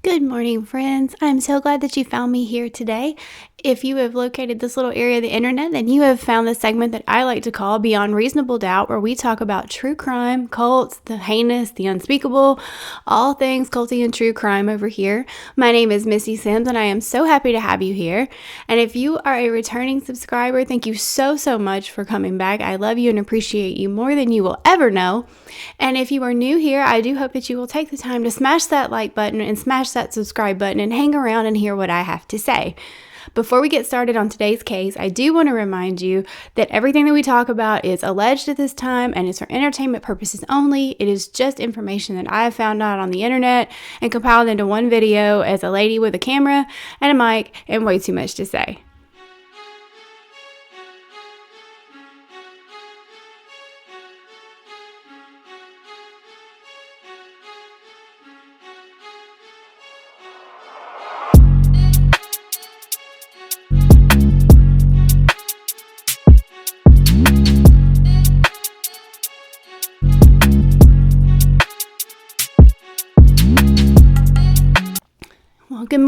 Good morning, friends. I'm so glad that you found me here today. If you have located this little area of the internet, then you have found the segment that I like to call Beyond Reasonable Doubt, where we talk about true crime, cults, the heinous, the unspeakable, all things culty and true crime over here. My name is Misty Sims, and I am so happy to have you here. And if you are a returning subscriber, thank you so much for coming back. I love you and appreciate you more than you will ever know. And if you are new here, I do hope that you will take the time to smash that like button and smash that subscribe button and hang around and hear what I have to say. Before we get started on today's case, I do want to remind you that everything that we talk about is alleged at this time and is for entertainment purposes only. It is just information that I have found out on the internet and compiled into one video as a lady with a camera and a mic and way too much to say. Well, good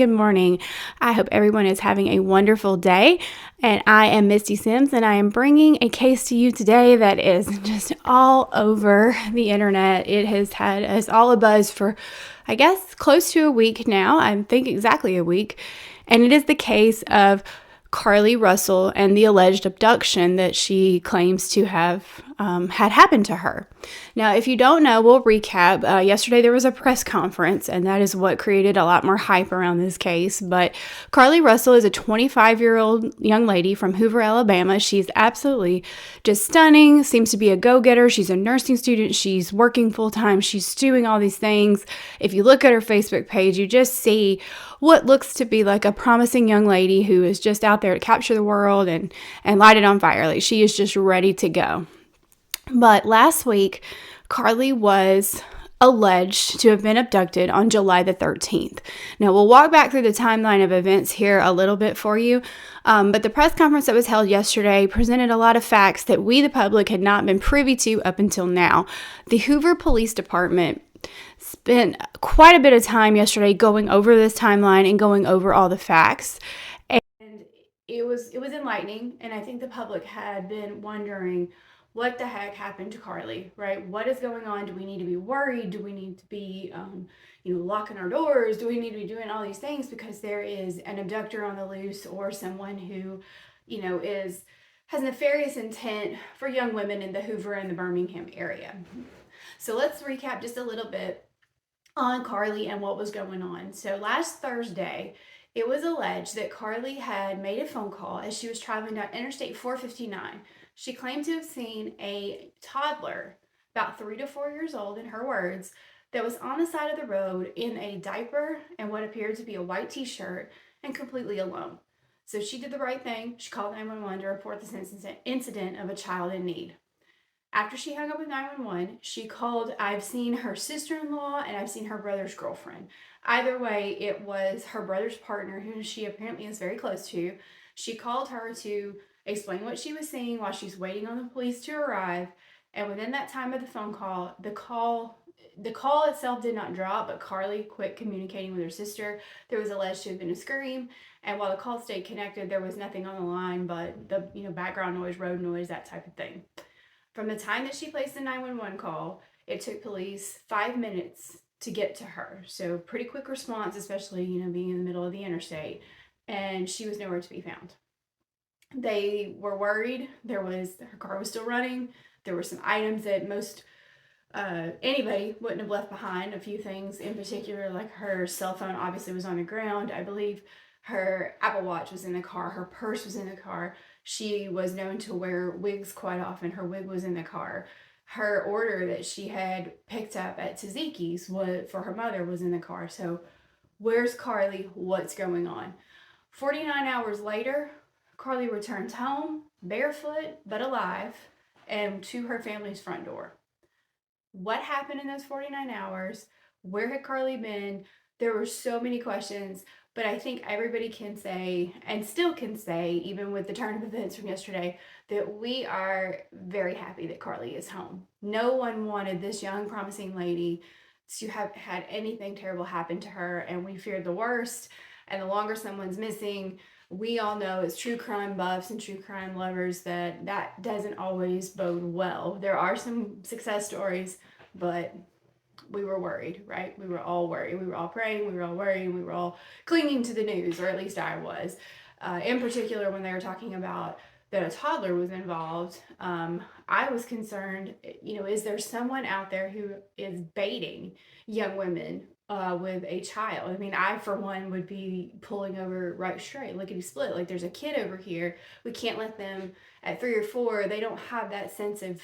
morning. I hope everyone is having a wonderful day. And I am Misty Sims, and I am bringing a case to you today that is just all over the internet. It has had us all abuzz for, I guess, close to a week now. I think exactly a week. And it is the case of Carlee Russell and the alleged abduction that she claims to have had happened to her. Now, if you don't know, we'll recap. Yesterday there was a press conference, and that is what created a lot more hype around this case. But Carlee Russell is a 25-year-old young lady from Hoover, Alabama. She's absolutely just stunning, seems to be a go-getter. She's a nursing student. She's working full-time. She's doing all these things. If you look at her Facebook page, you just see what looks to be like a promising young lady who is just out there to capture the world and light it on fire. Like, she is just ready to go. But last week, Carlee was alleged to have been abducted on July the 13th. Now, we'll walk back through the timeline of events here a little bit for you, but the press conference that was held yesterday presented a lot of facts that we, the public, had not been privy to up until now. The Hoover Police Department spent quite a bit of time yesterday going over this timeline and going over all the facts. And it was enlightening, and I think the public had been wondering what the heck happened to Carlee, right? What is going on? Do we need to be worried? Do we need to be, locking our doors? Do we need to be doing all these things because there is an abductor on the loose or someone who, has nefarious intent for young women in the Hoover and the Birmingham area? So let's recap just a little bit on Carlee and what was going on. So last Thursday, it was alleged that Carlee had made a phone call as she was traveling down Interstate 459. She claimed to have seen a toddler, about 3 to 4 years old, in her words, that was on the side of the road in a diaper and what appeared to be a white t-shirt and completely alone. So she did the right thing. She called 911 to report this incident of a child in need. After she hung up with 911, she called, I've seen her sister-in-law and I've seen her brother's girlfriend. Either way, it was her brother's partner, who she apparently is very close to. She called her to explain what she was seeing while she's waiting on the police to arrive. And within that time of the phone call, the call itself did not drop, but Carlee quit communicating with her sister. There was alleged to have been a scream, and while the call stayed connected, there was nothing on the line but the background noise, road noise, that type of thing. From the time that she placed the 911 call, it took police 5 minutes to get to her. So pretty quick response, especially, being in the middle of the interstate. And she was nowhere to be found. They were worried. Her car was still running. There were some items that most anybody wouldn't have left behind. A few things in particular, like her cell phone obviously was on the ground. I believe her Apple Watch was in the car. Her purse was in the car. She was known to wear wigs quite often. Her wig was in the car. Her order that she had picked up at Taziki's for her mother was in the car. So where's Carlee? What's going on? 49 hours later, Carlee returns home, barefoot but alive, and to her family's front door. What happened in those 49 hours? Where had Carlee been? There were so many questions, but I think everybody can say, and still can say, even with the turn of events from yesterday, that we are very happy that Carlee is home. No one wanted this young, promising lady to have had anything terrible happen to her, and we feared the worst. And the longer someone's missing, we all know as true crime buffs and true crime lovers that that doesn't always bode well. There are some success stories, but we were worried, right? We were all worried. We were all praying. We were all worrying. We were all clinging to the news, or at least I was. In particular, when they were talking about that a toddler was involved, I was concerned, is there someone out there who is baiting young women with a child? I mean, I, for one, would be pulling over right straight, lickety split. Like, there's a kid over here. We can't let them, at 3 or 4, they don't have that sense of,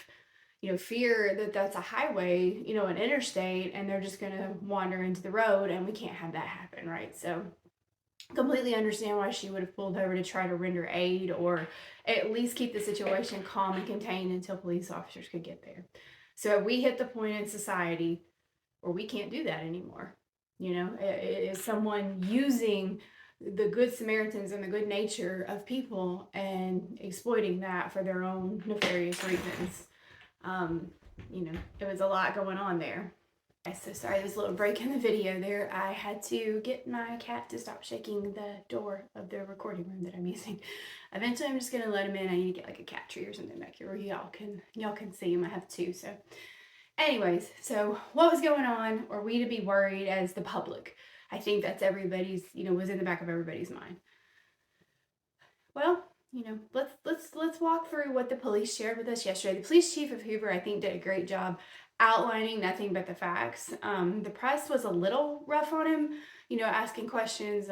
fear that that's a highway, an interstate, and they're just going to wander into the road, and we can't have that happen, right? So completely understand why she would have pulled over to try to render aid, or at least keep the situation calm and contained until police officers could get there. So we hit the point in society where we can't do that anymore. Is someone using the good Samaritans and the good nature of people and exploiting that for their own nefarious reasons. It was a lot going on there. So sorry, there's a little break in the video there. I had to get my cat to stop shaking the door of the recording room that I'm using. Eventually, I'm just gonna let him in. I need to get like a cat tree or something back here where y'all can see him. I have 2. So anyways, so what was going on? Are we to be worried as the public? I think that's everybody's, was in the back of everybody's mind. Well, let's walk through what the police shared with us yesterday. The police chief of Hoover, I think, did a great job outlining nothing but the facts. The press was a little rough on him, asking questions.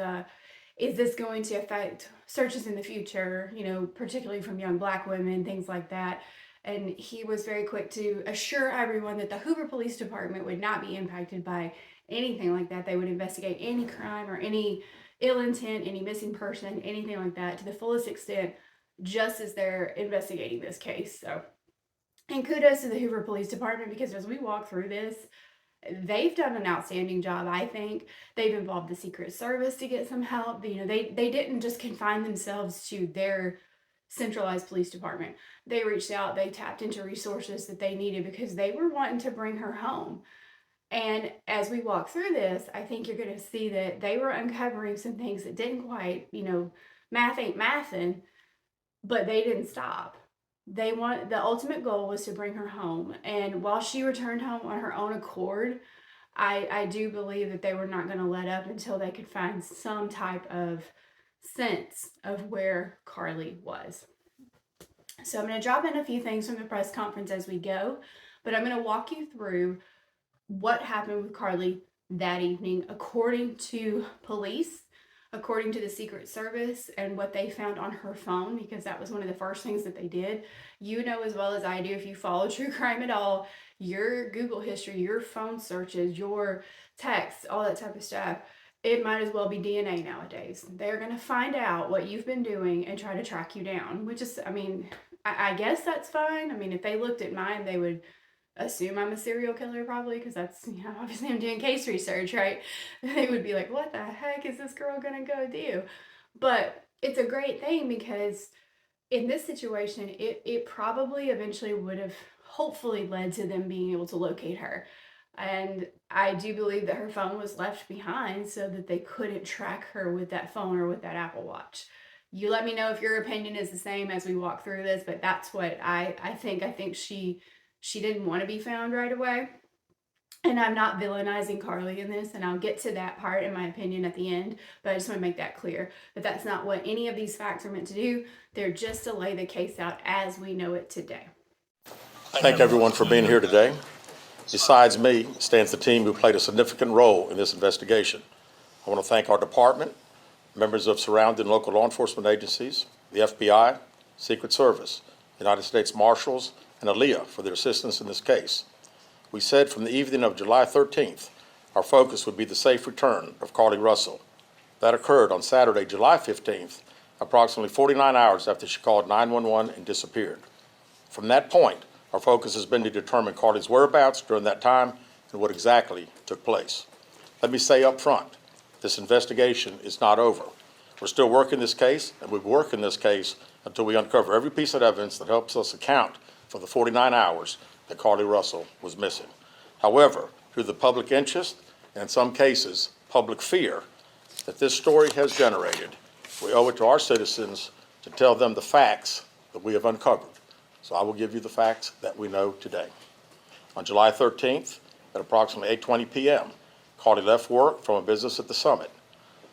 Is this going to affect searches in the future, particularly from young Black women, things like that? And he was very quick to assure everyone that the Hoover Police Department would not be impacted by anything like that. They would investigate any crime or any ill intent, any missing person, anything like that to the fullest extent, just as they're investigating this case. So, and kudos to the Hoover Police Department, because as we walk through this, they've done an outstanding job. I think they've involved the Secret Service to get some help. They didn't just confine themselves to their centralized police department. They reached out, they tapped into resources that they needed because they were wanting to bring her home. And as we walk through this, I think you're going to see that they were uncovering some things that didn't quite, math ain't mathin', but they didn't stop. The ultimate goal was to bring her home. And while she returned home on her own accord, I do believe that they were not going to let up until they could find some type of sense of where Carlee was. So I'm going to drop in a few things from the press conference as we go, but I'm going to walk you through what happened with Carlee that evening according to police, according to the Secret Service, and what they found on her phone, because that was one of the first things that they did. You know as well as I do, if you follow true crime at all, your Google history, your phone searches, your texts, all that type of stuff, it might as well be DNA nowadays. They're going to find out what you've been doing and try to track you down, which is, I guess that's fine. If they looked at mine, they would assume I'm a serial killer probably, because that's, obviously I'm doing case research, right? They would be like, what the heck is this girl gonna go do? But it's a great thing, because in this situation, it probably eventually would have hopefully led to them being able to locate her. And I do believe that her phone was left behind so that they couldn't track her with that phone or with that Apple Watch. You let me know if your opinion is the same as we walk through this, but that's what I think. I think she didn't want to be found right away. And I'm not villainizing Carlee in this, and I'll get to that part in my opinion at the end, but I just want to make that clear that that's not what any of these facts are meant to do. They're just to lay the case out as we know it today. Thank everyone for being here today. Besides me stands the team who played a significant role in this investigation. I want to thank our department, members of surrounding local law enforcement agencies, the FBI, Secret Service, United States Marshals, and Aaliyah for their assistance in this case. We said from the evening of July 13th, our focus would be the safe return of Carlee Russell. That occurred on Saturday, July 15th, approximately 49 hours after she called 911 and disappeared. From that point, our focus has been to determine Carlee's whereabouts during that time and what exactly took place. Let me say up front, this investigation is not over. We're still working this case, and we'll work in this case until we uncover every piece of evidence that helps us account for the 49 hours that Carlee Russell was missing. However, through the public interest, and in some cases, public fear, that this story has generated, we owe it to our citizens to tell them the facts that we have uncovered. So I will give you the facts that we know today. On July 13th, at approximately 8:20 p.m., Carlee left work from a business at the Summit.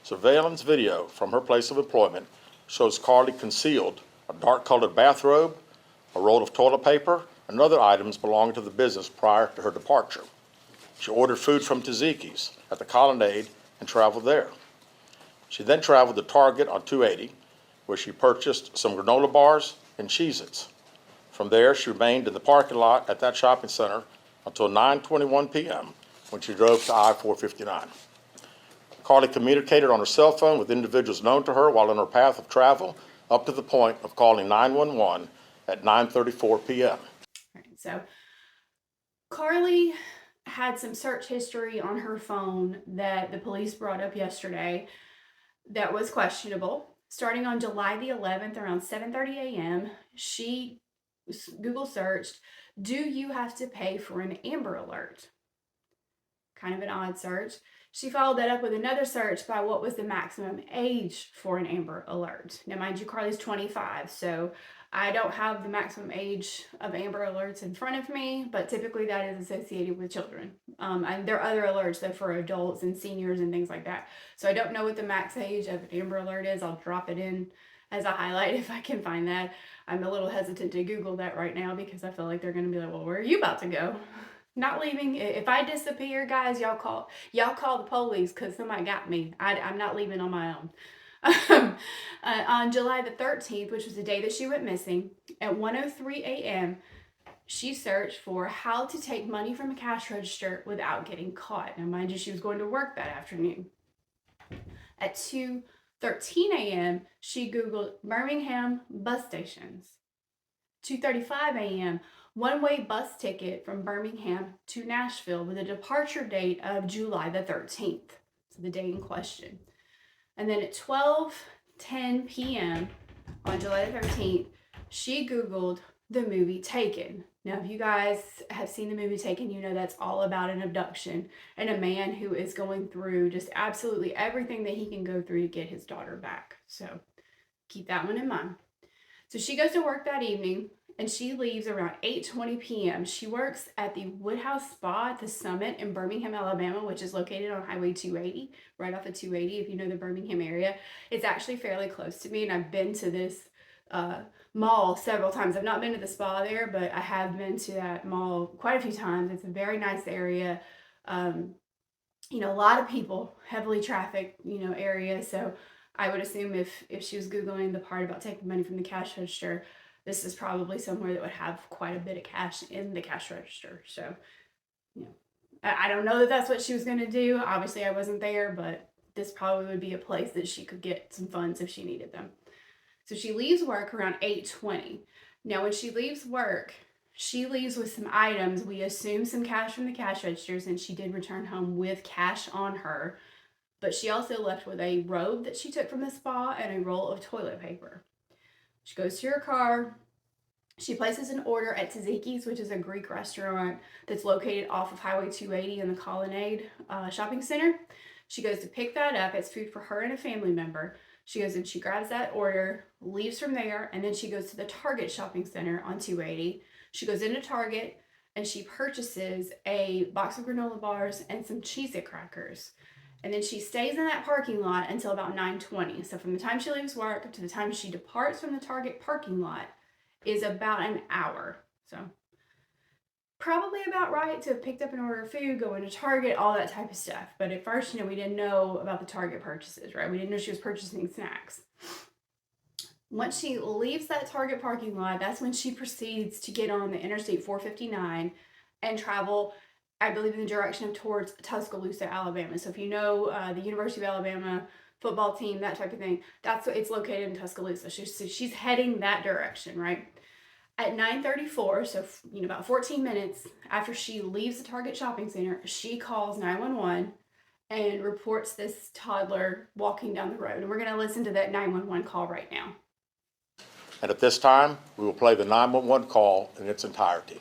Surveillance video from her place of employment shows Carlee concealed a dark-colored bathrobe, a roll of toilet paper, and other items belonging to the business prior to her departure. She ordered food from Tzatziki's at the Colonnade and traveled there. She then traveled to Target on 280, where she purchased some granola bars and Cheez-Its. From there, she remained in the parking lot at that shopping center until 9:21 p.m., when she drove to I-459. Carlee communicated on her cell phone with individuals known to her while on her path of travel, up to the point of calling 911 at 9:34 p.m. So Carlee had some search history on her phone that the police brought up yesterday that was questionable. Starting on July the 11th around 7:30 a.m., she Google searched, "Do you have to pay for an Amber Alert?" Kind of an odd search. She followed that up with another search by what was the maximum age for an Amber Alert. Now, mind you, Carlee's 25, so I don't have the maximum age of Amber Alerts in front of me, but typically that is associated with children. And there are other alerts though for adults and seniors and things like that. So I don't know what the max age of an Amber Alert is. I'll drop it in as a highlight if I can find that. I'm a little hesitant to Google that right now because I feel like they're going to be like, well, where are you about to go? Not leaving. If I disappear, guys, y'all call the police because somebody got me. I'm not leaving on my own. On July the 13th, which was the day that she went missing, at 1:03 a.m., she searched for how to take money from a cash register without getting caught. Now, mind you, she was going to work that afternoon. At 2:13 a.m., she Googled Birmingham bus stations. 2:35 a.m., one-way bus ticket from Birmingham to Nashville with a departure date of July the 13th, so the day in question. And then at 12:10 p.m. on July the 13th, she Googled the movie Taken. Now, if you guys have seen the movie Taken, you know that's all about an abduction and a man who is going through just absolutely everything that he can go through to get his daughter back. So keep that one in mind. So she goes to work that evening, and she leaves around 8:20 p.m. She works at the Woodhouse Spa at the Summit in Birmingham, Alabama, which is located on Highway 280, right off of 280, if you know the Birmingham area. It's actually fairly close to me, and I've been to this mall several times. I've not been to the spa there, but I have been to that mall quite a few times. It's a very nice area. A lot of people, heavily trafficked, area. So I would assume if she was Googling the part about taking money from the cash register, this is probably somewhere that would have quite a bit of cash in the cash register. So, I don't know that that's what she was going to do. Obviously, I wasn't there, but this probably would be a place that she could get some funds if she needed them. So she leaves work around 8:20. Now, when she leaves work, she leaves with some items. We assume some cash from the cash registers, and she did return home with cash on her. But she also left with a robe that she took from the spa and a roll of toilet paper. She goes to her car. She places an order at Tzatziki's, which is a Greek restaurant that's located off of Highway 280 in the Colonnade shopping center. She goes to pick that up. It's food for her and a family member. She goes and she grabs that order, leaves from there, and then she goes to the Target shopping center on 280. She goes into Target and she purchases a box of granola bars and some Cheez-It crackers. And then she stays in that parking lot until about 9:20. So from the time she leaves work to the time she departs from the Target parking lot is about an hour. So probably about right to have picked up an order of food, go into Target, all that type of stuff. But at first, we didn't know about the Target purchases, right? We didn't know she was purchasing snacks. Once she leaves that Target parking lot, that's when she proceeds to get on the Interstate 459 and travel, I believe, in the direction of towards Tuscaloosa, Alabama. So if you know the University of Alabama football team, that type of thing, it's located in Tuscaloosa. So she's heading that direction, right? At 9:34, so about 14 minutes after she leaves the Target shopping center, she calls 911 and reports this toddler walking down the road. And we're going to listen to that 911 call right now. And at this time, we will play the 911 call in its entirety.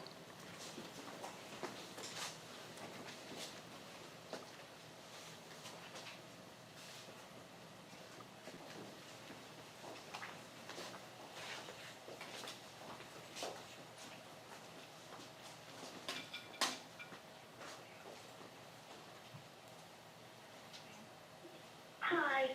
Hi,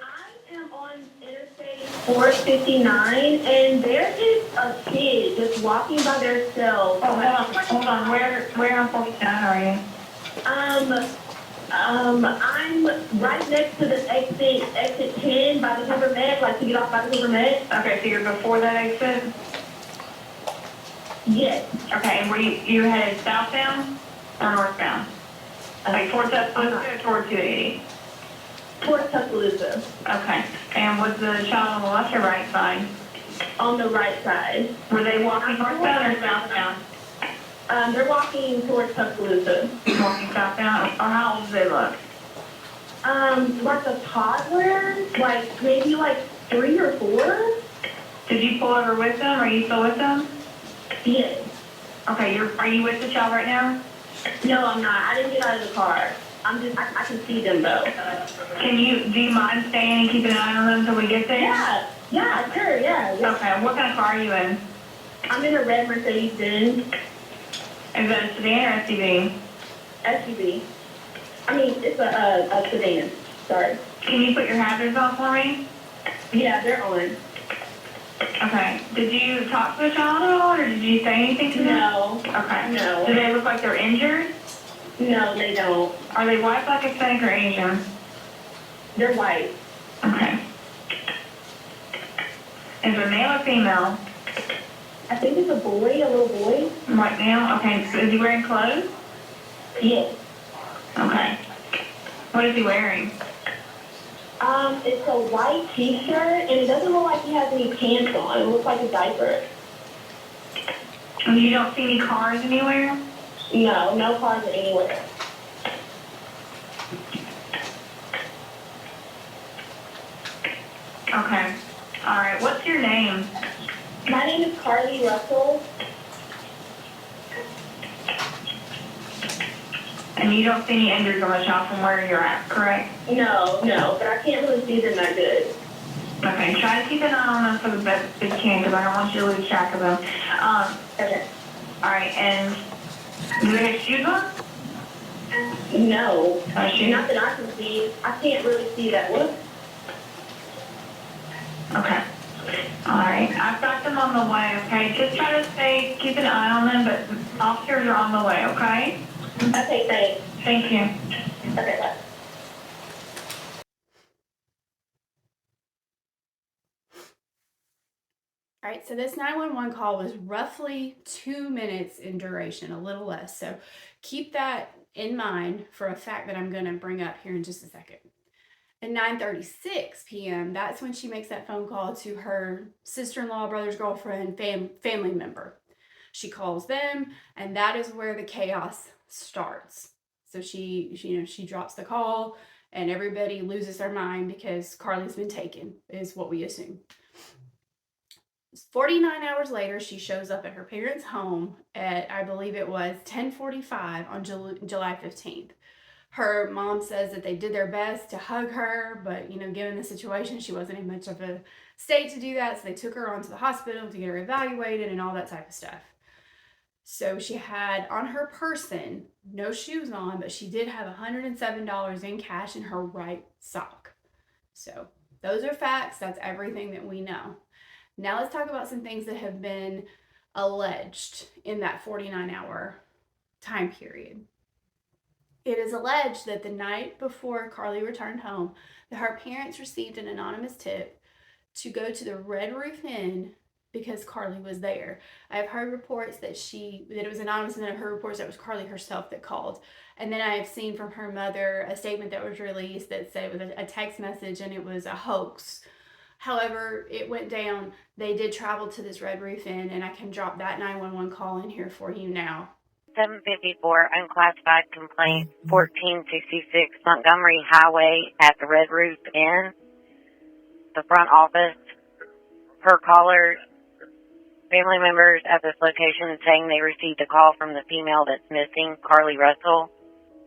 I am on Interstate 459, and there is a kid just walking by themselves. Oh, hold on. Where on 49 are you? I'm right next to the exit 10 by the Hoover Med, like to get off by the Hoover Med. Okay, so you're before that exit? Yes. Okay, and were you headed southbound or northbound? Like towards Tuscaloosa or towards 280? Towards Tuscaloosa. Okay, and was the child on the left or right side? On the right side. Were they walking northbound or southbound? They're walking towards Tuscaloosa. Walking southbound, or how old do they look? Like a toddler, like maybe like 3 or 4. Did you pull over with them? Are you still with them? Yes. Okay, are you with the child right now? No, I'm not. I didn't get out of the car. I can see them though. Do you mind staying and keeping an eye on them until we get there? Yeah, sure, yeah. Okay, what kind of car are you in? I'm in a red Mercedes Benz. Is that a sedan or SUV? SUV. I mean, it's a sedan. Sorry. Can you put your hazards on for me? Yeah, they're on. Okay. Did you talk to the child at all, or did you say anything to them? No. Okay. No. Do they look like they're injured? No, they don't. Are they white, black, Hispanic, or Asian? They're white. Okay. Is it male or female? I think it's a boy, a little boy. White male? Okay. So is he wearing clothes? Yes. Okay. What is he wearing? It's a white t-shirt, and it doesn't look like he has any pants on. It looks like a diaper. And you don't see any cars anywhere? No cars anywhere. Okay. All right. What's your name? My name is Carlee Russell. And you don't see any injuries on the child from where you're at, correct? No, but I can't really see them that good. Okay, try to keep an eye on them for the best that you can, because I don't want you to lose track of them. Okay. All right, and do they have shoes on? No. Shoes? Not that I can see. I can't really see that one. Okay. All right, I've got them on the way, okay? Just try to keep an eye on them, but officers are on the way, okay? Okay, thanks. Thank you. Okay, bye. All right, so this 911 call was roughly 2 minutes in duration, a little less. So keep that in mind for a fact that I'm going to bring up here in just a second. At 9:36 p.m., that's when she makes that phone call to her sister-in-law, brother's girlfriend, family member. She calls them, and that is where the chaos starts. So she drops the call, and everybody loses their mind because Carlee's been taken, is what we assume. 49 hours later, she shows up at her parents' home at, I believe it was 10:45 on July 15th. Her mom says that they did their best to hug her, but given the situation, she wasn't in much of a state to do that. So they took her onto the hospital to get her evaluated and all that type of stuff. So she had on her person, no shoes on, but she did have $107 in cash in her right sock. So those are facts. That's everything that we know. Now let's talk about some things that have been alleged in that 49-hour time period. It is alleged that the night before Carlee returned home, that her parents received an anonymous tip to go to the Red Roof Inn because Carlee was there. I've heard reports that it was anonymous, and then I've heard reports that it was Carlee herself that called. And then I've seen from her mother a statement that was released that said it was a text message and it was a hoax. However, it went down. They did travel to this Red Roof Inn, and I can drop that 911 call in here for you now. 754 unclassified complaint, 1466 Montgomery Highway at the Red Roof Inn. The front office, per caller, family members at this location saying they received a call from the female that's missing, Carlee Russell.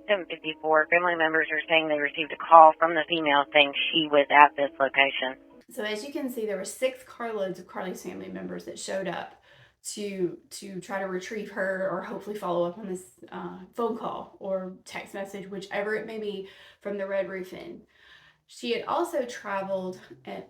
754 family members are saying they received a call from the female saying she was at this location. So as you can see, there were 6 carloads of Carlee's family members that showed up to try to retrieve her, or hopefully follow up on this phone call or text message, whichever it may be, from the Red Roof Inn. She had also traveled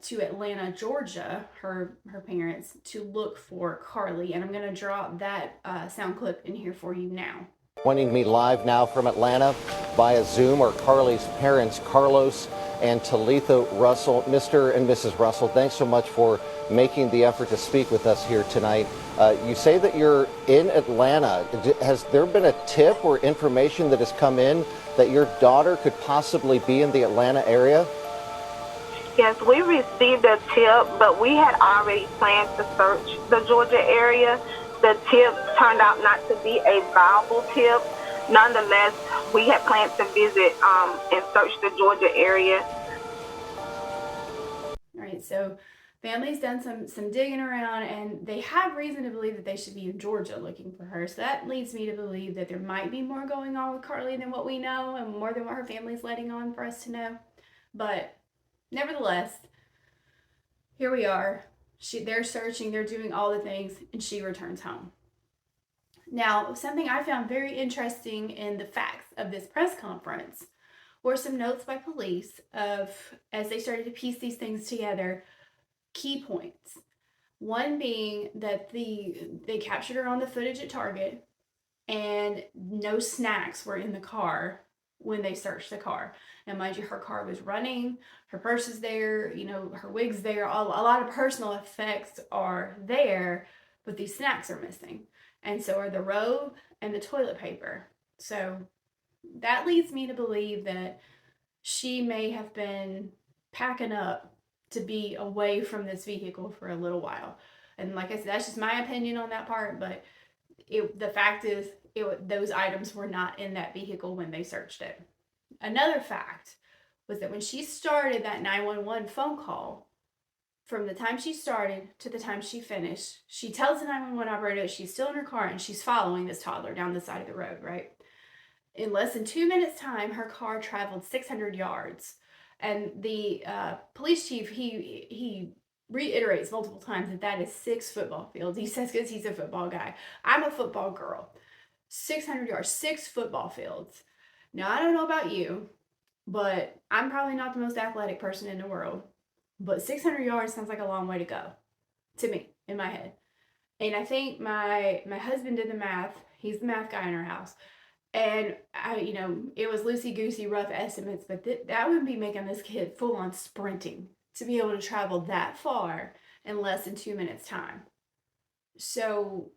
to Atlanta, Georgia, her parents, to look for Carlee. And I'm going to drop that sound clip in here for you now. Joining me live now from Atlanta via Zoom are Carlee's parents, Carlos and Talitha Russell. Mr. and Mrs. Russell, thanks so much for making the effort to speak with us here tonight. You say that you're in Atlanta. Has there been a tip or information that has come in that your daughter could possibly be in the Atlanta area? Yes, we received a tip, but we had already planned to search the Georgia area. The tip turned out not to be a viable tip. Nonetheless, we had planned to visit and search the Georgia area. All right, so family's done some digging around, and they have reason to believe that they should be in Georgia looking for her. So that leads me to believe that there might be more going on with Carlee than what we know, and more than what her family's letting on for us to know. But nevertheless, here we are. They're searching, they're doing all the things, and she returns home. Now, something I found very interesting in the facts of this press conference were some notes by police of, as they started to piece these things together, key points. One being that they captured her on the footage at Target, and no snacks were in the car when they searched the car. Now, mind you, her car was running, her purse is there, her wig's there, a lot of personal effects are there, but these snacks are missing. And so are the robe and the toilet paper. So that leads me to believe that she may have been packing up to be away from this vehicle for a little while. And like I said, that's just my opinion on that part, but the fact is, those items were not in that vehicle when they searched it. Another fact was that when she started that 911 phone call, from the time she started to the time she finished, she tells the 911 operator that she's still in her car and she's following this toddler down the side of the road, right? In less than 2 minutes' time, her car traveled 600 yards. And the police chief, he reiterates multiple times that is 6 football fields. He says because he's a football guy. I'm a football girl. 600 yards, 6 football fields. Now, I don't know about you, but I'm probably not the most athletic person in the world. But 600 yards sounds like a long way to go to me, in my head. And I think my husband did the math. He's the math guy in our house. And it was loosey-goosey, rough estimates, but that would be making this kid full-on sprinting to be able to travel that far in less than 2 minutes' time. So,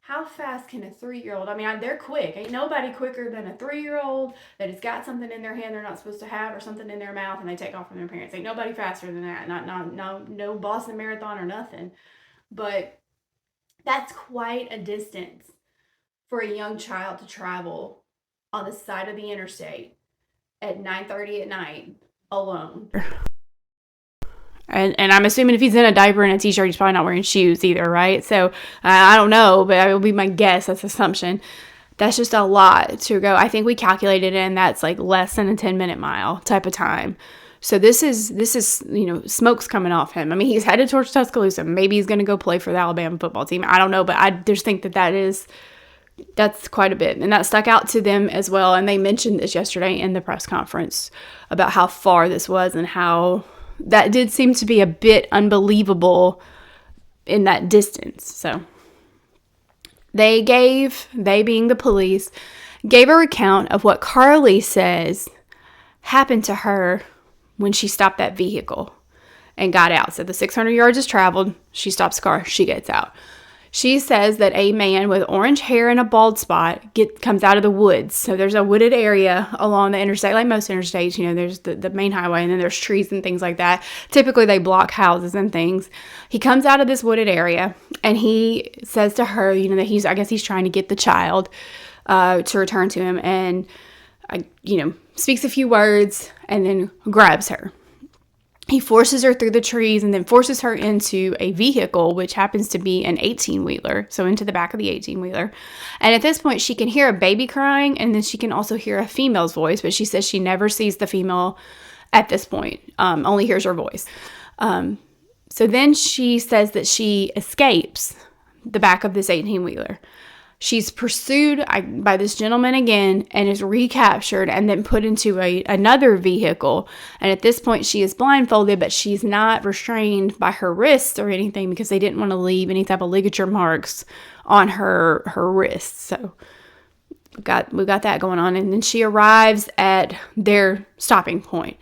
how fast can a 3-year-old, they're quick. Ain't nobody quicker than a 3-year-old that has got something in their hand they're not supposed to have, or something in their mouth and they take off from their parents. Ain't nobody faster than that. No Boston Marathon or nothing. But that's quite a distance for a young child to travel on the side of the interstate at 9:30 at night alone. And I'm assuming if he's in a diaper and a t-shirt, he's probably not wearing shoes either, right? So I don't know, but that would be my guess. That's assumption. That's just a lot to go. I think we calculated it, and that's like less than a 10-minute mile type of time. So this is smoke's coming off him. He's headed towards Tuscaloosa. Maybe he's going to go play for the Alabama football team. I don't know, but I just think that's quite a bit. And that stuck out to them as well. And they mentioned this yesterday in the press conference about how far this was and how that did seem to be a bit unbelievable in that distance. So they being the police, gave a recount of what Carlee says happened to her when she stopped that vehicle and got out. So the 600 yards is traveled. She stops the car. She gets out. She says that a man with orange hair and a bald spot comes out of the woods. So there's a wooded area along the interstate, like most interstates. There's the main highway, and then there's trees and things like that. Typically, they block houses and things. He comes out of this wooded area, and he says to her, that he's trying to get the child to return to him, and speaks a few words, and then grabs her. He forces her through the trees and then forces her into a vehicle, which happens to be an 18-wheeler, so into the back of the 18-wheeler. And at this point, she can hear a baby crying, and then she can also hear a female's voice, but she says she never sees the female at this point, only hears her voice. So then she says that she escapes the back of this 18-wheeler. She's pursued by this gentleman again and is recaptured and then put into another vehicle. And at this point, she is blindfolded, but she's not restrained by her wrists or anything because they didn't want to leave any type of ligature marks on her wrists. So we got that going on. And then she arrives at their stopping point.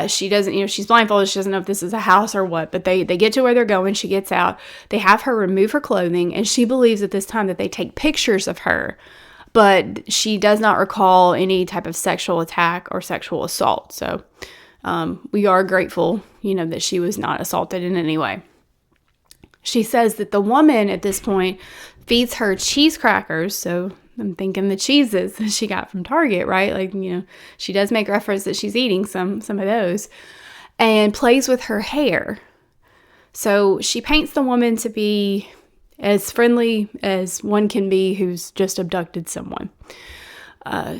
She doesn't, she's blindfolded. She doesn't know if this is a house or what, but they get to where they're going. She gets out. They have her remove her clothing, and she believes at this time that they take pictures of her, but she does not recall any type of sexual attack or sexual assault. So we are grateful, that she was not assaulted in any way. She says that the woman at this point feeds her cheese crackers, so I'm thinking the cheeses that she got from Target, right? Like, she does make reference that she's eating some of those, and plays with her hair. So she paints the woman to be as friendly as one can be who's just abducted someone.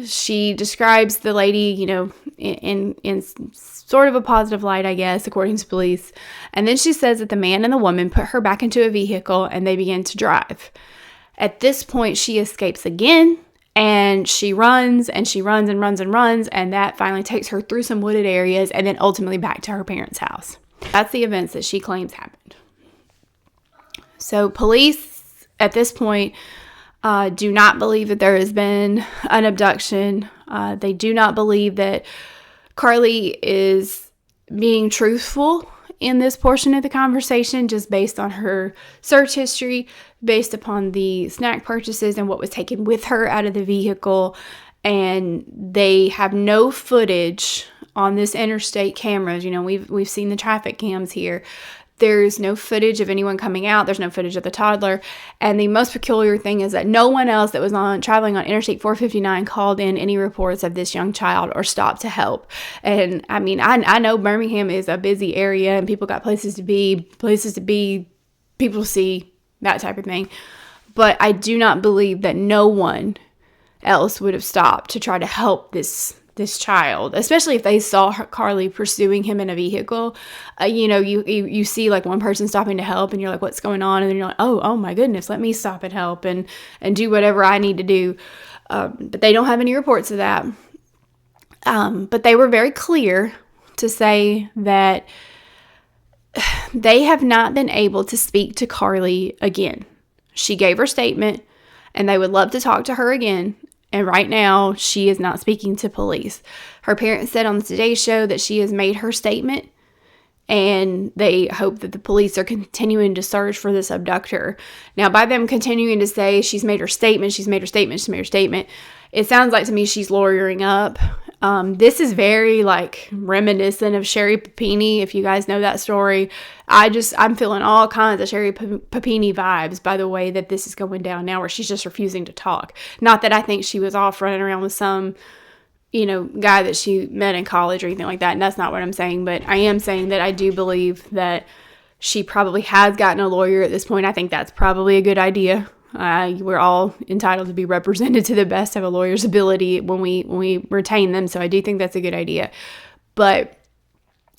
She describes the lady, in sort of a positive light, I guess, according to police. And then she says that the man and the woman put her back into a vehicle and they begin to drive. At this point, she escapes again, and she runs and she runs and runs and runs, and that finally takes her through some wooded areas and then ultimately back to her parents' house. That's the events that she claims happened. So police at this point do not believe that there has been an abduction. They do not believe that Carlee is being truthful in this portion of the conversation, just based on her search history, based upon the snack purchases and what was taken with her out of the vehicle. And they have no footage on this interstate cameras. We've seen the traffic cams here. There's no footage of anyone coming out. There's no footage of the toddler. And the most peculiar thing is that no one else that was traveling on Interstate 459 called in any reports of this young child or stopped to help. And I mean, I know Birmingham is a busy area and people got places to be, people see, that type of thing. But I do not believe that no one else would have stopped to try to help this child, especially if they saw Carlee pursuing him in a vehicle. You see like one person stopping to help and you're like, what's going on? And then you're like, oh my goodness, let me stop and help and do whatever I need to do. But they don't have any reports of that. But they were very clear to say that they have not been able to speak to Carlee again. She gave her statement and they would love to talk to her again. And right now, she is not speaking to police. Her parents said on the Today Show that she has made her statement, and they hope that the police are continuing to search for this abductor. Now, by them continuing to say she's made her statement, it sounds like to me she's lawyering up. This is very reminiscent of Sherry Papini, if you guys know that story. I'm feeling all kinds of Sherry Papini vibes by the way that this is going down now, where she's just refusing to talk. Not that I think she was off running around with some, guy that she met in college or anything like that. And that's not what I'm saying. But I am saying that I do believe that she probably has gotten a lawyer at this point. I think that's probably a good idea. We're all entitled to be represented to the best of a lawyer's ability when we retain them. So I do think that's a good idea. But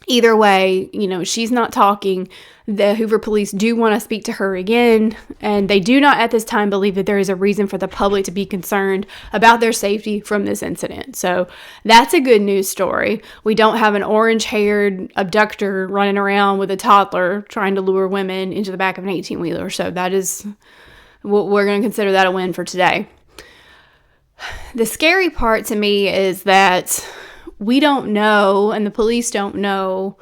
either way, she's not talking. The Hoover Police do want to speak to her again, and they do not at this time believe that there is a reason for the public to be concerned about their safety from this incident. So that's a good news story. We don't have an orange-haired abductor running around with a toddler trying to lure women into the back of an 18-wheeler. So that is... we're going to consider that a win for today. The scary part to me is that we don't know, and the police don't know,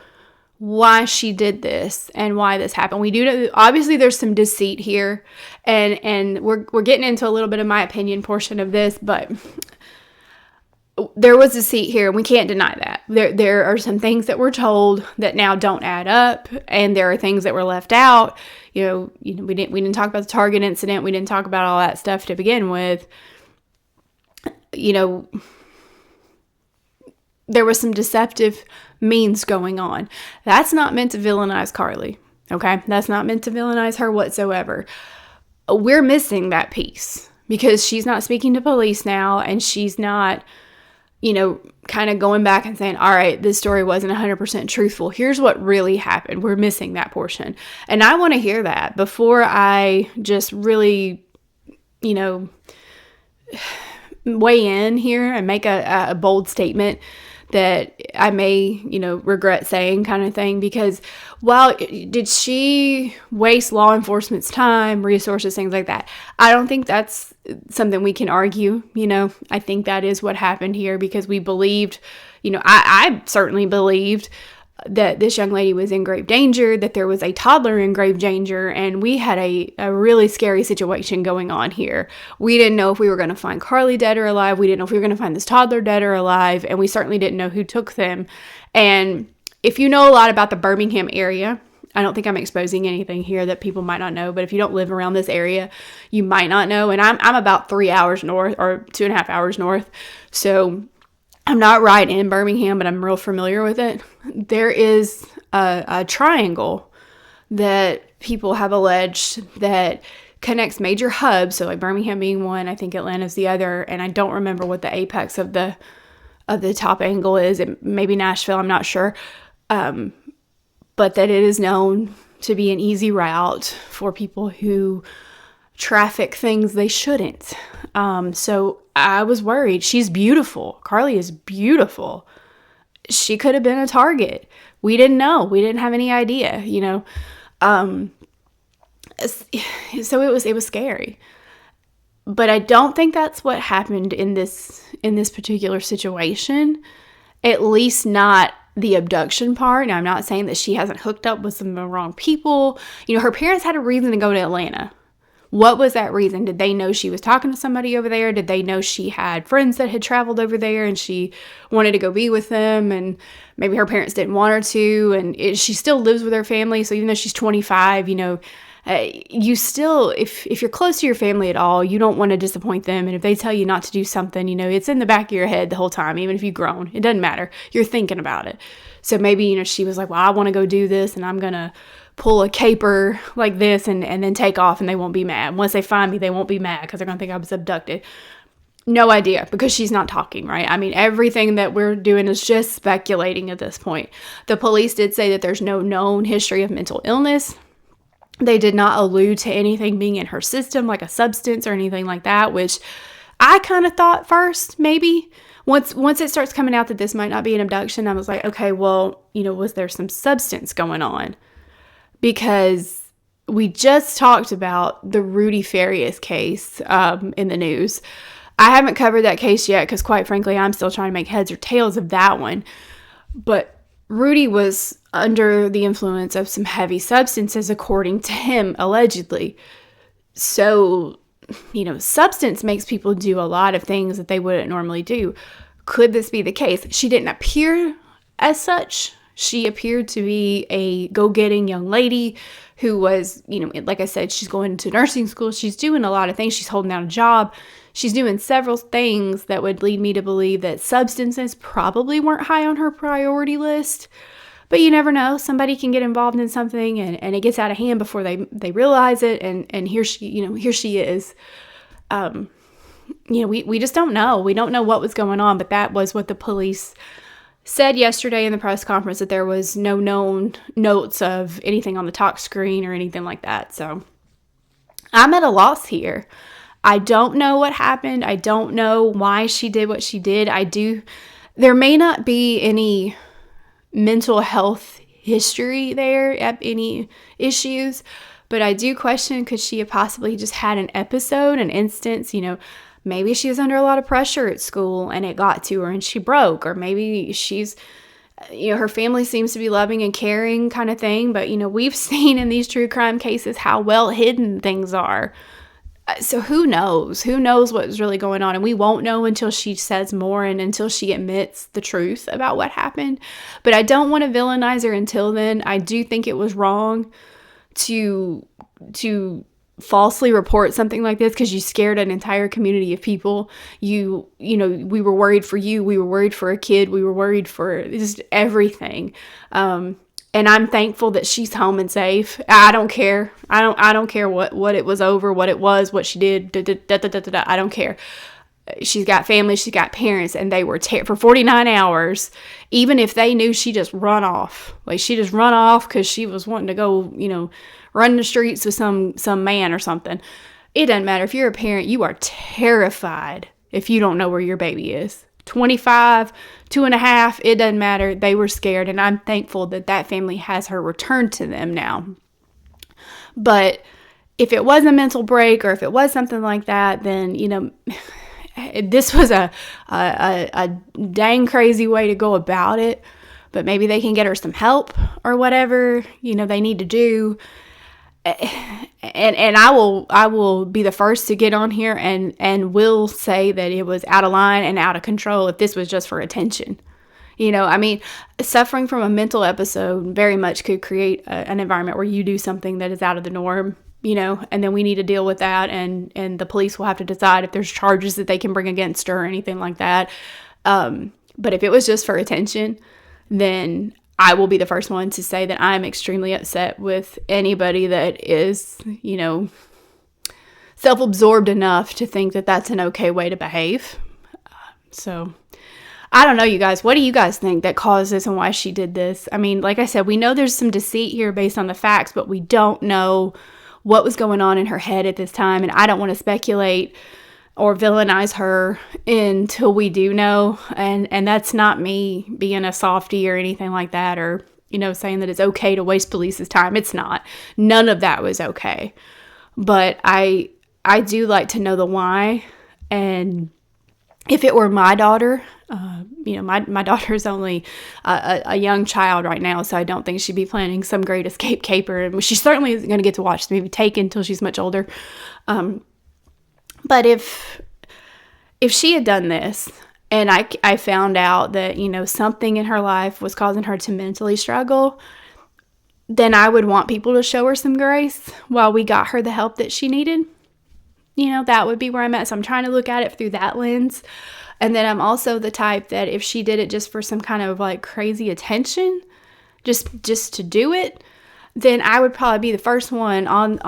why she did this and why this happened. We do know, obviously there's some deceit here, and we're getting into a little bit of my opinion portion of this, but there was deceit here, and we can't deny that. There are some things that we're told that now don't add up, and there are things that were left out. We didn't talk about the Target incident. We didn't talk about all that stuff to begin with. There was some deceptive means going on. That's not meant to villainize Carlee, okay? That's not meant to villainize her whatsoever. We're missing that piece because she's not speaking to police now, and she's not, kind of going back and saying, all right, this story wasn't 100% truthful. Here's what really happened. We're missing that portion. And I want to hear that before I just really weigh in here and make a bold statement that I may, regret saying, kind of thing, because did she waste law enforcement's time, resources, things like that? I don't think that's something we can argue. I think that is what happened here, because we believed, I certainly believed that this young lady was in grave danger, that there was a toddler in grave danger, and we had a really scary situation going on here. We didn't know if we were going to find Carlee dead or alive. We didn't know if we were going to find this toddler dead or alive, and we certainly didn't know who took them. And if you know a lot about the Birmingham area, I don't think I'm exposing anything here that people might not know, but if you don't live around this area, you might not know. And I'm about 3 hours north, or 2.5 hours north, so I'm not right in Birmingham, but I'm real familiar with it. There is a triangle that people have alleged that connects major hubs. So like Birmingham being one, I think Atlanta's the other, and I don't remember what the apex of the top angle is. It maybe Nashville, I'm not sure. But that it is known to be an easy route for people who traffic things they shouldn't. So I was worried. She's beautiful. Carlee is beautiful. She could have been a target. We didn't know. We didn't have any idea, So it was scary. But I don't think that's what happened in this particular situation. At least not the abduction part. Now, I'm not saying that she hasn't hooked up with some of the wrong people. Her parents had a reason to go to Atlanta. What was that reason? Did they know she was talking to somebody over there? Did they know she had friends that had traveled over there and she wanted to go be with them? And maybe her parents didn't want her to. And she still lives with her family. So even though she's 25, you still, if you're close to your family at all, you don't want to disappoint them. And if they tell you not to do something, it's in the back of your head the whole time, even if you've grown. It doesn't matter. You're thinking about it. So maybe, she was like, well, I want to go do this and I'm going to pull a caper like this and then take off, and they won't be mad. Once they find me, they won't be mad because they're going to think I was abducted. No idea, because she's not talking, right? I mean, everything that we're doing is just speculating at this point. The police did say that there's no known history of mental illness. They did not allude to anything being in her system, like a substance or anything like that, which I kind of thought first, maybe. Once it starts coming out that this might not be an abduction, I was like, okay, well, was there some substance going on? Because we just talked about the Rudy Farias case in the news. I haven't covered that case yet because, quite frankly, I'm still trying to make heads or tails of that one. But Rudy was under the influence of some heavy substances, according to him, allegedly. So, substance makes people do a lot of things that they wouldn't normally do. Could this be the case? She didn't appear as such. She appeared to be a go-getting young lady who was, like I said, she's going to nursing school. She's doing a lot of things. She's holding down a job. She's doing several things that would lead me to believe that substances probably weren't high on her priority list. But you never know. Somebody can get involved in something and it gets out of hand before they realize it. And here she is. We just don't know. We don't know what was going on, but that was what the police said yesterday in the press conference, that there was no known notes of anything on the talk screen or anything like that. So I'm at a loss here. I don't know what happened. I don't know why she did what she did. There may not be any mental health history there, any issues, but I do question, could she have possibly just had an episode, an instance, maybe she was under a lot of pressure at school and it got to her and she broke, or maybe she's, her family seems to be loving and caring kind of thing. But, we've seen in these true crime cases how well hidden things are. So who knows? Who knows what's really going on? And we won't know until she says more and until she admits the truth about what happened. But I don't want to villainize her until then. I do think it was wrong to falsely report something like this, because you scared an entire community of people. We were worried for you. We were worried for a kid. We were worried for just everything. And I'm thankful that she's home and safe. I don't care. I don't care what it was over, what it was, what she did. I don't care. She's got family. She's got parents, and they were for 49 hours. Even if they knew she just run off, because she was wanting to go, run the streets with some man or something. It doesn't matter. If you're a parent, you are terrified if you don't know where your baby is. 25, 2.5, it doesn't matter. They were scared, and I'm thankful that that family has her returned to them now. But if it was a mental break or if it was something like that, then, this was a dang crazy way to go about it. But maybe they can get her some help or whatever, they need to do. And I will be the first to get on here and will say that it was out of line and out of control if this was just for attention. Suffering from a mental episode very much could create an environment where you do something that is out of the norm, and then we need to deal with that, and the police will have to decide if there's charges that they can bring against her or anything like that. But if it was just for attention, then I will be the first one to say that I'm extremely upset with anybody that is, self-absorbed enough to think that that's an okay way to behave. So I don't know, you guys. What do you guys think that caused this and why she did this? Like I said, we know there's some deceit here based on the facts, but we don't know what was going on in her head at this time. And I don't want to speculate or villainize her until we do know. And that's not me being a softie or anything like that, or, saying that it's okay to waste police's time. It's not. None of that was okay. But I do like to know the why. And if it were my daughter, my daughter is only a young child right now, so I don't think she'd be planning some great escape caper. And she certainly isn't going to get to watch the movie Taken until she's much older. But if she had done this and I found out that, something in her life was causing her to mentally struggle, then I would want people to show her some grace while we got her the help that she needed. That would be where I'm at. So I'm trying to look at it through that lens. And then I'm also the type that if she did it just for some kind of like crazy attention, just to do it, then I would probably be the first one I'd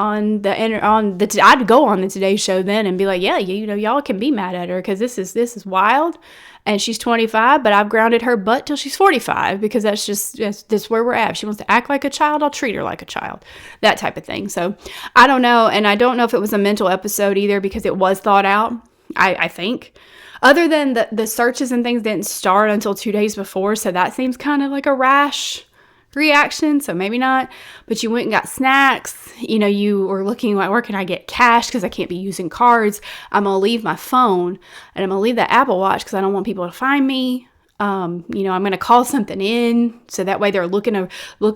go on the Today Show then and be like, yeah, y'all can be mad at her because this is wild, and she's 25, but I've grounded her butt till she's 45 because that's where we're at. If she wants to act like a child, I'll treat her like a child, that type of thing. So I don't know, and I don't know if it was a mental episode either because it was thought out. I think. Other than the searches and things didn't start until 2 days before, so that seems kind of like a rash reaction, so maybe not. But you went and got snacks, you were looking like, where can I get cash because I can't be using cards. I'm gonna leave my phone and I'm gonna leave the Apple Watch because I don't want people to find me. I'm gonna call something in so that way they're look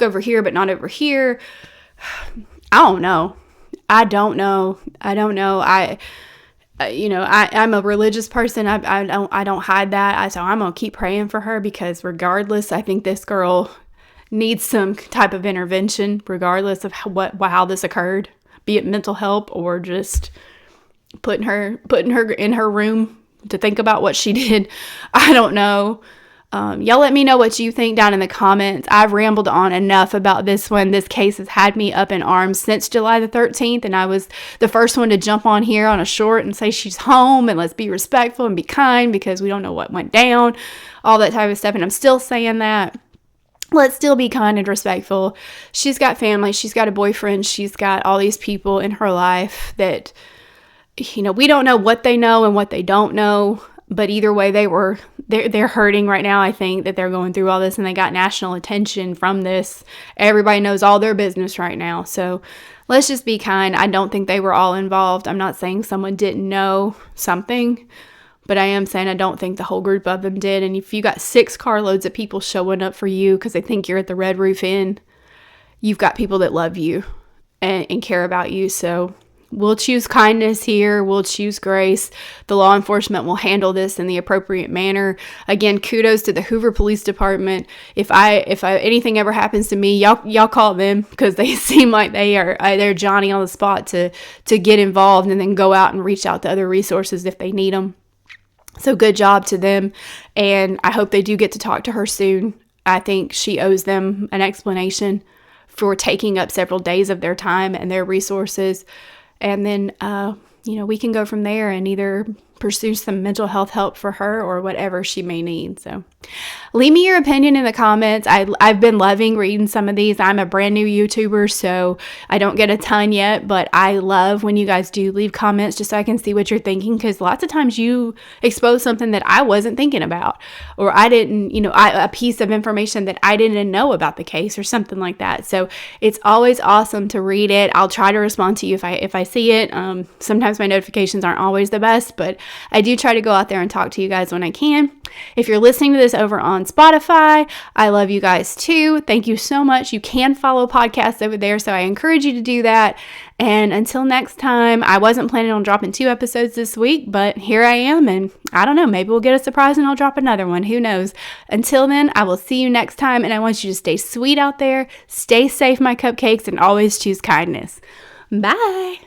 over here but not over here. I don't know. I'm a religious person. I don't hide that. So I'm gonna keep praying for her because regardless, I think this girl needs some type of intervention regardless of how this occurred, be it mental help or just putting her in her room to think about what she did. I don't know. Y'all let me know what you think down in the comments. I've rambled on enough about this one. This case has had me up in arms since July the 13th, and I was the first one to jump on here on a short and say she's home and let's be respectful and be kind because we don't know what went down, all that type of stuff, and I'm still saying that. Let's still be kind and respectful. She's got family. She's got a boyfriend. She's got all these people in her life that, we don't know what they know and what they don't know. But either way, they're hurting right now. I think that they're going through all this and they got national attention from this. Everybody knows all their business right now. So let's just be kind. I don't think they were all involved. I'm not saying someone didn't know something. But I am saying I don't think the whole group of them did. And if you got 6 carloads of people showing up for you because they think you're at the Red Roof Inn, you've got people that love you and care about you. So we'll choose kindness here. We'll choose grace. The law enforcement will handle this in the appropriate manner. Again, kudos to the Hoover Police Department. If anything ever happens to me, y'all call them because they seem like they're Johnny on the spot to get involved and then go out and reach out to other resources if they need them. So good job to them, and I hope they do get to talk to her soon. I think she owes them an explanation for taking up several days of their time and their resources, and then, we can go from there and either pursue some mental health help for her or whatever she may need. So leave me your opinion in the comments. I've been loving reading some of these. I'm a brand new YouTuber, so I don't get a ton yet, but I love when you guys do leave comments just so I can see what you're thinking, because lots of times you expose something that I wasn't thinking about, or I didn't, a piece of information that I didn't know about the case or something like that. So it's always awesome to read it. I'll try to respond to you if I see it. Sometimes my notifications aren't always the best, but I do try to go out there and talk to you guys when I can. If you're listening to this over on Spotify, I love you guys too. Thank you so much. You can follow podcasts over there, so I encourage you to do that. And until next time, I wasn't planning on dropping 2 episodes this week, but here I am, and I don't know, maybe we'll get a surprise and I'll drop another one. Who knows? Until then, I will see you next time, and I want you to stay sweet out there, stay safe, my cupcakes, and always choose kindness. Bye.